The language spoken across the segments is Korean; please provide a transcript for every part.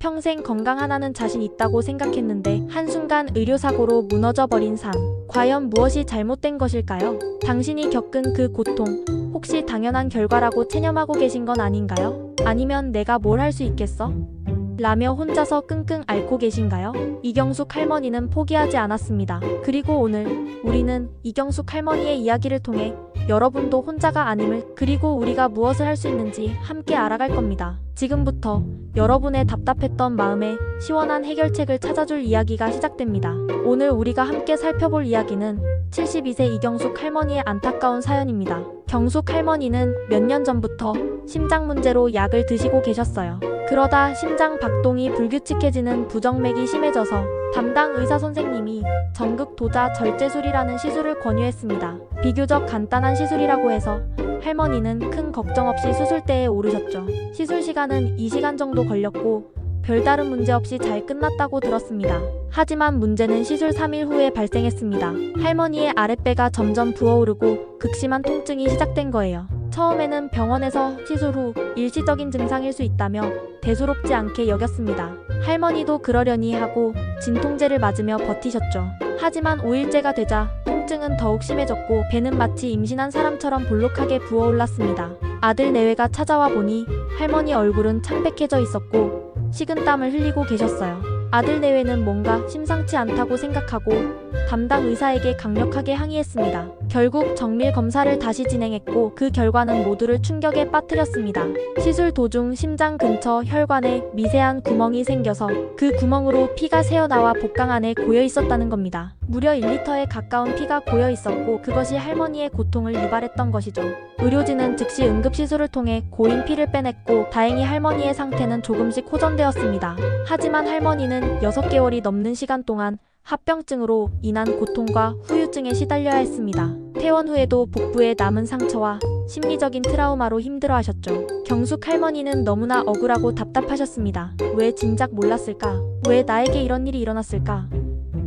평생 건강 하나는 자신 있다고 생각했는데 한순간 의료사고로 무너져버린 삶. 과연 무엇이 잘못된 것일까요? 당신이 겪은 그 고통, 혹시 당연한 결과라고 체념하고 계신 건 아닌가요? 아니면 내가 뭘 할 수 있겠어? 라며 혼자서 끙끙 앓고 계신가요? 이경숙 할머니는 포기하지 않았습니다. 그리고 오늘 우리는 이경숙 할머니의 이야기를 통해 여러분도 혼자가 아님을, 그리고 우리가 무엇을 할 수 있는지 함께 알아갈 겁니다. 지금부터 여러분의 답답했던 마음에 시원한 해결책을 찾아줄 이야기가 시작됩니다. 오늘 우리가 함께 살펴볼 이야기는 72세 이경숙 할머니의 안타까운 사연입니다. 경숙 할머니는 몇 년 전부터 심장 문제로 약을 드시고 계셨어요. 그러다 심장 박동이 불규칙해지는 부정맥이 심해져서 담당 의사 선생님이 전극 도자 절제술이라는 시술을 권유했습니다. 비교적 간단한 시술이라고 해서 할머니는 큰 걱정 없이 수술대에 오르셨죠. 시술 시간은 2시간 정도 걸렸고 별다른 문제 없이 잘 끝났다고 들었습니다. 하지만 문제는 시술 3일 후에 발생했습니다. 할머니의 아랫배가 점점 부어오르고 극심한 통증이 시작된 거예요. 처음에는 병원에서 시술 후 일시적인 증상일 수 있다며 대수롭지 않게 여겼습니다. 할머니도 그러려니 하고 진통제를 맞으며 버티셨죠. 하지만 5일째가 되자 통증은 더욱 심해졌고 배는 마치 임신한 사람처럼 볼록하게 부어올랐습니다. 아들 내외가 찾아와 보니 할머니 얼굴은 창백해져 있었고 식은땀을 흘리고 계셨어요. 아들 내외는 뭔가 심상치 않다고 생각하고 담당 의사에게 강력하게 항의했습니다. 결국 정밀 검사를 다시 진행했고 그 결과는 모두를 충격에 빠뜨렸습니다. 시술 도중 심장 근처 혈관에 미세한 구멍이 생겨서 그 구멍으로 피가 새어나와 복강 안에 고여 있었다는 겁니다. 무려 1리터에 가까운 피가 고여 있었고 그것이 할머니의 고통을 유발했던 것이죠. 의료진은 즉시 응급시술을 통해 고인 피를 빼냈고 다행히 할머니의 상태는 조금씩 호전되었습니다. 하지만 할머니는 6개월이 넘는 시간 동안 합병증으로 인한 고통과 후유증에 시달려야 했습니다. 퇴원 후에도 복부에 남은 상처와 심리적인 트라우마로 힘들어하셨죠. 경숙 할머니는 너무나 억울하고 답답하셨습니다. 왜 진작 몰랐을까? 왜 나에게 이런 일이 일어났을까?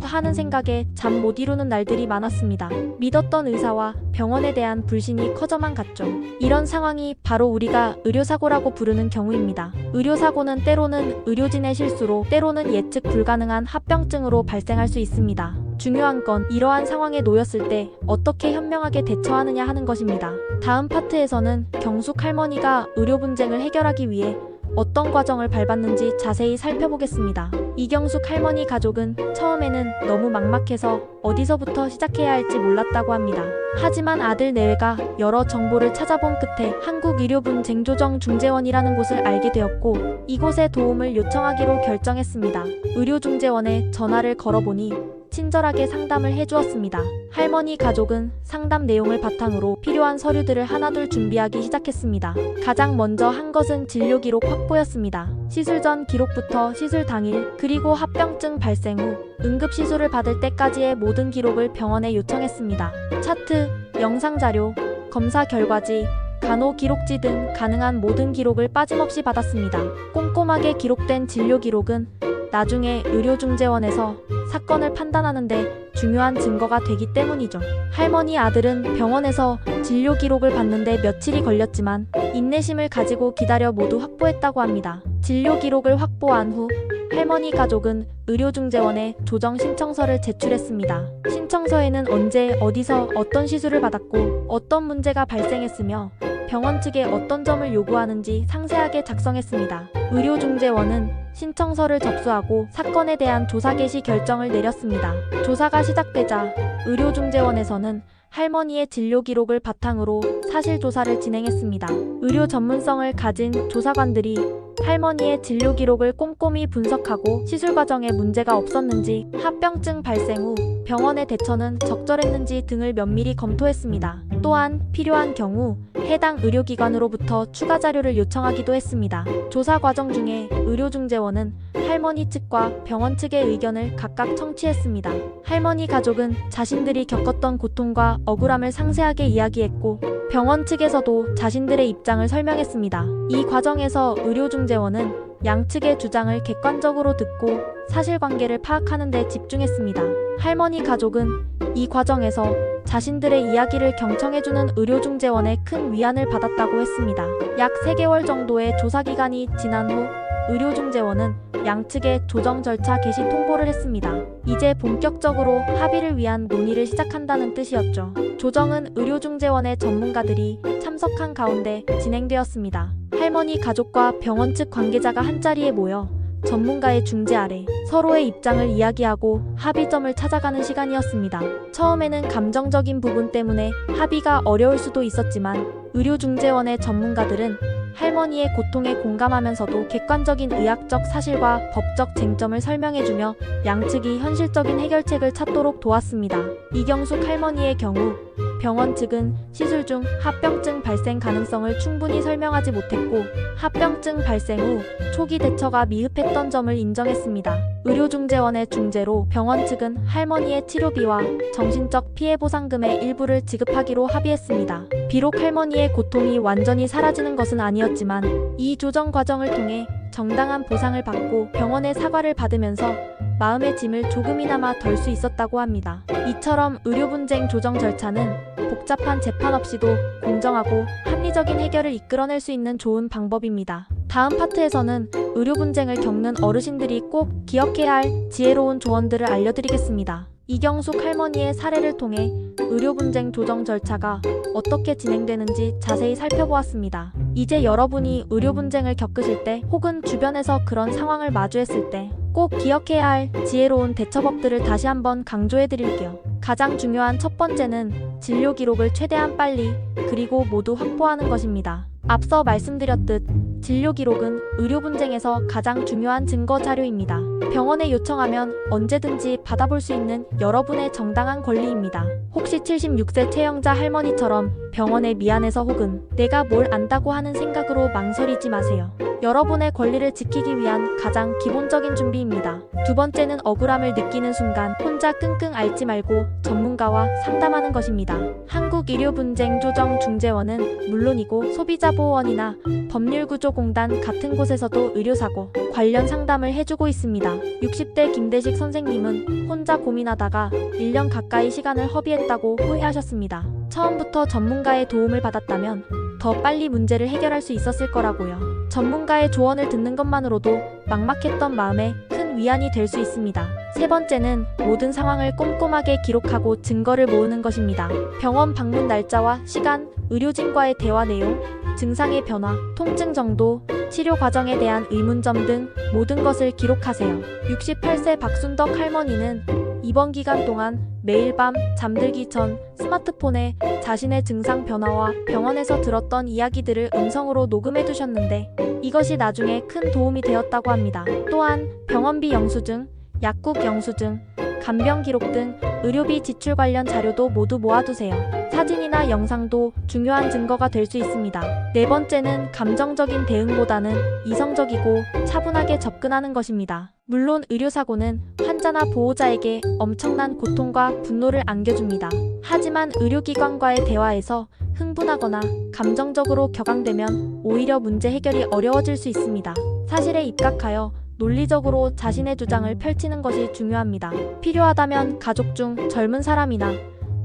하는 생각에 잠 못 이루는 날들이 많았습니다. 믿었던 의사와 병원에 대한 불신이 커져만 갔죠. 이런 상황이 바로 우리가 의료사고라고 부르는 경우입니다. 의료사고는 때로는 의료진의 실수로, 때로는 예측 불가능한 합병증으로 발생할 수 있습니다. 중요한 건 이러한 상황에 놓였을 때 어떻게 현명하게 대처하느냐 하는 것입니다. 다음 파트에서는 경숙 할머니가 의료 분쟁을 해결하기 위해 어떤 과정을 밟았는지 자세히 살펴보겠습니다. 이경숙 할머니 가족은 처음에는 너무 막막해서 어디서부터 시작해야 할지 몰랐다고 합니다. 하지만 아들 내외가 여러 정보를 찾아본 끝에 한국의료분쟁조정중재원이라는 곳을 알게 되었고 이곳에 도움을 요청하기로 결정했습니다. 의료중재원에 전화를 걸어보니 친절하게 상담을 해주었습니다. 할머니 가족은 상담 내용을 바탕으로 필요한 서류들을 하나둘 준비하기 시작했습니다. 가장 먼저 한 것은 진료 기록 확보였습니다. 시술 전 기록부터 시술 당일, 그리고 합병증 발생 후 응급시술을 받을 때까지의 모든 기록을 병원에 요청했습니다. 차트, 영상자료, 검사 결과지, 간호 기록지 등 가능한 모든 기록을 빠짐없이 받았습니다. 꼼꼼하게 기록된 진료 기록은 나중에 의료중재원에서 사건을 판단하는데 중요한 증거가 되기 때문이죠. 할머니 아들은 병원에서 진료 기록을 받는데 며칠이 걸렸지만 인내심을 가지고 기다려 모두 확보했다고 합니다. 진료 기록을 확보한 후 할머니 가족은 의료중재원에 조정 신청서를 제출했습니다. 신청서에는 언제, 어디서, 어떤 시술을 받았고 어떤 문제가 발생했으며 병원 측에 어떤 점을 요구하는지 상세하게 작성했습니다. 의료중재원은 신청서를 접수하고 사건에 대한 조사 개시 결정을 내렸습니다. 조사가 시작되자 의료중재원에서는 할머니의 진료 기록을 바탕으로 사실조사를 진행했습니다. 의료 전문성을 가진 조사관들이 할머니의 진료 기록을 꼼꼼히 분석하고 시술 과정에 문제가 없었는지, 합병증 발생 후 병원의 대처는 적절했는지 등을 면밀히 검토했습니다. 또한 필요한 경우 해당 의료기관으로부터 추가 자료를 요청하기도 했습니다. 조사 과정 중에 의료중재원은 할머니 측과 병원 측의 의견을 각각 청취했습니다. 할머니 가족은 자신들이 겪었던 고통과 억울함을 상세하게 이야기했고 병원 측에서도 자신들의 입장을 설명했습니다. 이 과정에서 의료중재원은 양측의 주장을 객관적으로 듣고 사실관계를 파악하는 데 집중했습니다. 할머니 가족은 이 과정에서 자신들의 이야기를 경청해주는 의료중재원의 큰 위안을 받았다고 했습니다. 약 3개월 정도의 조사기간이 지난 후 의료중재원은 양측의 조정 절차 개시 통보를 했습니다. 이제 본격적으로 합의를 위한 논의를 시작한다는 뜻이었죠. 조정은 의료중재원의 전문가들이 참석한 가운데 진행되었습니다. 할머니 가족과 병원 측 관계자가 한자리에 모여 전문가의 중재 아래 서로의 입장을 이야기하고 합의점을 찾아가는 시간이었습니다. 처음에는 감정적인 부분 때문에 합의가 어려울 수도 있었지만 의료중재원의 전문가들은 할머니의 고통에 공감하면서도 객관적인 의학적 사실과 법적 쟁점을 설명해주며 양측이 현실적인 해결책을 찾도록 도왔습니다. 이경숙 할머니의 경우 병원 측은 시술 중 합병증 발생 가능성을 충분히 설명하지 못했고 합병증 발생 후 초기 대처가 미흡했던 점을 인정했습니다. 의료중재원의 중재로 병원 측은 할머니의 치료비와 정신적 피해보상금의 일부를 지급하기로 합의했습니다. 비록 할머니의 고통이 완전히 사라지는 것은 아니었지만 이 조정 과정을 통해 정당한 보상을 받고 병원의 사과를 받으면서 마음의 짐을 조금이나마 덜 수 있었다고 합니다. 이처럼 의료분쟁 조정 절차는 복잡한 재판 없이도 공정하고 합리적인 해결을 이끌어낼 수 있는 좋은 방법입니다. 다음 파트에서는 의료분쟁을 겪는 어르신들이 꼭 기억해야 할 지혜로운 조언들을 알려드리겠습니다. 이경숙 할머니의 사례를 통해 의료분쟁 조정 절차가 어떻게 진행되는지 자세히 살펴보았습니다. 이제 여러분이 의료분쟁을 겪으실 때 혹은 주변에서 그런 상황을 마주했을 때 꼭 기억해야 할 지혜로운 대처법들을 다시 한번 강조해 드릴게요. 가장 중요한 첫 번째는 진료 기록을 최대한 빨리 그리고 모두 확보하는 것입니다. 앞서 말씀드렸듯 진료 기록은 의료 분쟁에서 가장 중요한 증거 자료입니다. 병원에 요청하면 언제든지 받아볼 수 있는 여러분의 정당한 권리입니다. 혹시 76세 최영자 할머니처럼 병원에 미안해서 혹은 내가 뭘 안다고 하는 생각으로 망설이지 마세요. 여러분의 권리를 지키기 위한 가장 기본적인 준비입니다. 두 번째는 억울함을 느끼는 순간 혼자 끙끙 앓지 말고 전문가와 상담하는 것입니다. 한국의료분쟁조정중재원은 물론이고 소비자보호원이나 법률구조공단 같은 곳에서도 의료사고 관련 상담을 해주고 있습니다. 60대 김대식 선생님은 혼자 고민하다가 1년 가까이 시간을 허비했다고 후회하셨습니다. 처음부터 전문가의 도움을 받았다면 더 빨리 문제를 해결할 수 있었을 거라고요. 전문가의 조언을 듣는 것만으로도 막막했던 마음에 큰 위안이 될 수 있습니다. 세 번째는 모든 상황을 꼼꼼하게 기록하고 증거를 모으는 것입니다. 병원 방문 날짜와 시간, 의료진과의 대화 내용, 증상의 변화, 통증 정도, 치료 과정에 대한 의문점 등 모든 것을 기록하세요. 68세 박순덕 할머니는 입원 기간 동안 매일 밤 잠들기 전 스마트폰에 자신의 증상 변화와 병원에서 들었던 이야기들을 음성으로 녹음해 두셨는데 이것이 나중에 큰 도움이 되었다고 합니다. 또한 병원비 영수증, 약국 영수증, 간병 기록 등 의료비 지출 관련 자료도 모두 모아두세요. 사진이나 영상도 중요한 증거가 될 수 있습니다. 네 번째는 감정적인 대응보다는 이성적이고 차분하게 접근하는 것입니다. 물론 의료사고는 환자나 보호자에게 엄청난 고통과 분노를 안겨줍니다. 하지만 의료기관과의 대화에서 흥분하거나 감정적으로 격앙되면 오히려 문제 해결이 어려워질 수 있습니다. 사실에 입각하여 논리적으로 자신의 주장을 펼치는 것이 중요합니다. 필요하다면 가족 중 젊은 사람이나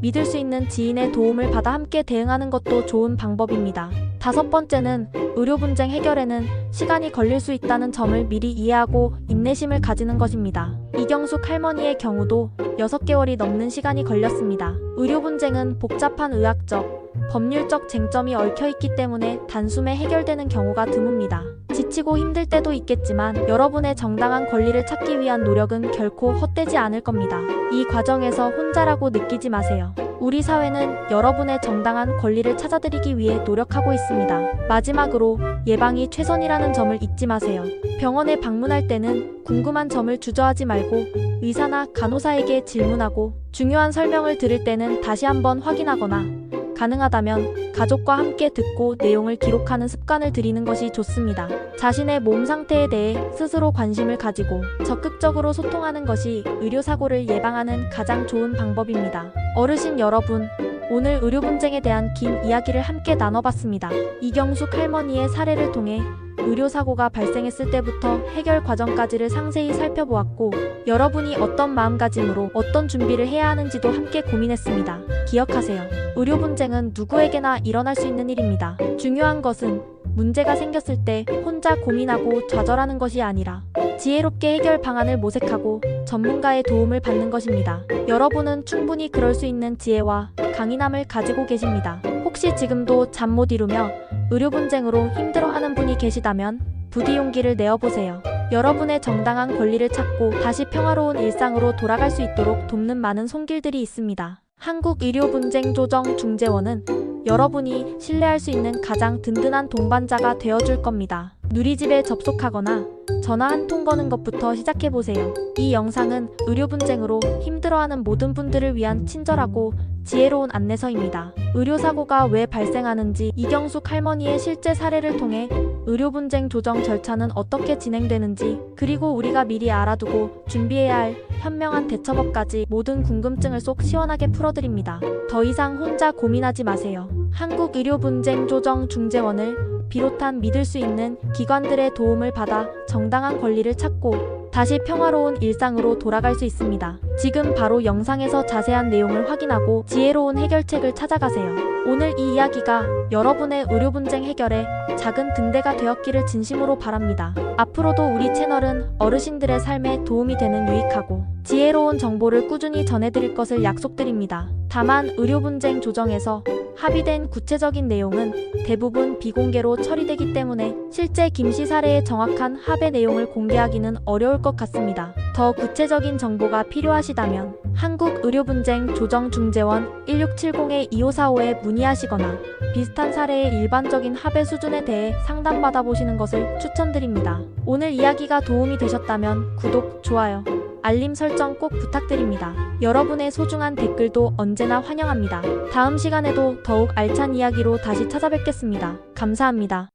믿을 수 있는 지인의 도움을 받아 함께 대응하는 것도 좋은 방법입니다. 다섯 번째는 의료 분쟁 해결에는 시간이 걸릴 수 있다는 점을 미리 이해하고 인내심을 가지는 것입니다. 이경숙 할머니의 경우도 6개월이 넘는 시간이 걸렸습니다. 의료 분쟁은 복잡한 의학적, 법률적 쟁점이 얽혀있기 때문에 단숨에 해결되는 경우가 드뭅니다. 지치고 힘들 때도 있겠지만 여러분의 정당한 권리를 찾기 위한 노력은 결코 헛되지 않을 겁니다. 이 과정에서 혼자라고 느끼지 마세요. 우리 사회는 여러분의 정당한 권리를 찾아드리기 위해 노력하고 있습니다. 마지막으로 예방이 최선이라는 점을 잊지 마세요. 병원에 방문할 때는 궁금한 점을 주저하지 말고 의사나 간호사에게 질문하고 중요한 설명을 들을 때는 다시 한번 확인하거나 가능하다면 가족과 함께 듣고 내용을 기록하는 습관을 들이는 것이 좋습니다. 자신의 몸 상태에 대해 스스로 관심을 가지고 적극적으로 소통하는 것이 의료사고를 예방하는 가장 좋은 방법입니다. 어르신 여러분, 오늘 의료 분쟁에 대한 긴 이야기를 함께 나눠봤습니다. 이경숙 할머니의 사례를 통해 의료사고가 발생했을 때부터 해결 과정까지를 상세히 살펴보았고 여러분이 어떤 마음가짐으로 어떤 준비를 해야 하는지도 함께 고민했습니다. 기억하세요. 의료 분쟁은 누구에게나 일어날 수 있는 일입니다. 중요한 것은 문제가 생겼을 때 혼자 고민하고 좌절하는 것이 아니라 지혜롭게 해결 방안을 모색하고 전문가의 도움을 받는 것입니다. 여러분은 충분히 그럴 수 있는 지혜와 강인함을 가지고 계십니다. 혹시 지금도 잠 못 이루며 의료 분쟁으로 힘들어하는 분이 계시다면 부디 용기를 내어보세요. 여러분의 정당한 권리를 찾고 다시 평화로운 일상으로 돌아갈 수 있도록 돕는 많은 손길들이 있습니다. 한국의료분쟁조정중재원은 여러분이 신뢰할 수 있는 가장 든든한 동반자가 되어줄 겁니다. 누리집에 접속하거나 전화 한 통 거는 것부터 시작해보세요. 이 영상은 의료분쟁으로 힘들어하는 모든 분들을 위한 친절하고 지혜로운 안내서입니다. 의료사고가 왜 발생하는지, 이경숙 할머니의 실제 사례를 통해 의료분쟁 조정 절차는 어떻게 진행되는지, 그리고 우리가 미리 알아두고 준비해야 할 현명한 대처법까지 모든 궁금증을 쏙 시원하게 풀어드립니다. 더 이상 혼자 고민하지 마세요. 한국의료분쟁조정중재원을 비롯한 믿을 수 있는 기관들의 도움을 받아 정당한 권리를 찾고 다시 평화로운 일상으로 돌아갈 수 있습니다. 지금 바로 영상에서 자세한 내용을 확인하고 지혜로운 해결책을 찾아가세요. 오늘 이 이야기가 여러분의 의료분쟁 해결에 작은 등대가 되었기를 진심으로 바랍니다. 앞으로도 우리 채널은 어르신들의 삶에 도움이 되는 유익하고 지혜로운 정보를 꾸준히 전해드릴 것을 약속드립니다. 다만 의료분쟁 조정에서 합의된 구체적인 내용은 대부분 비공개로 처리되기 때문에 실제 김씨 사례의 정확한 합의 내용을 공개하기는 어려울 것 같습니다. 더 구체적인 정보가 필요하시다면 한국의료분쟁조정중재원 1670-2545에 문의하시거나 비슷한 사례의 일반적인 합의 수준에 대해 상담받아보시는 것을 추천드립니다. 오늘 이야기가 도움이 되셨다면 구독, 좋아요, 알림 설정 꼭 부탁드립니다. 여러분의 소중한 댓글도 언제나 환영합니다. 다음 시간에도 더욱 알찬 이야기로 다시 찾아뵙겠습니다. 감사합니다.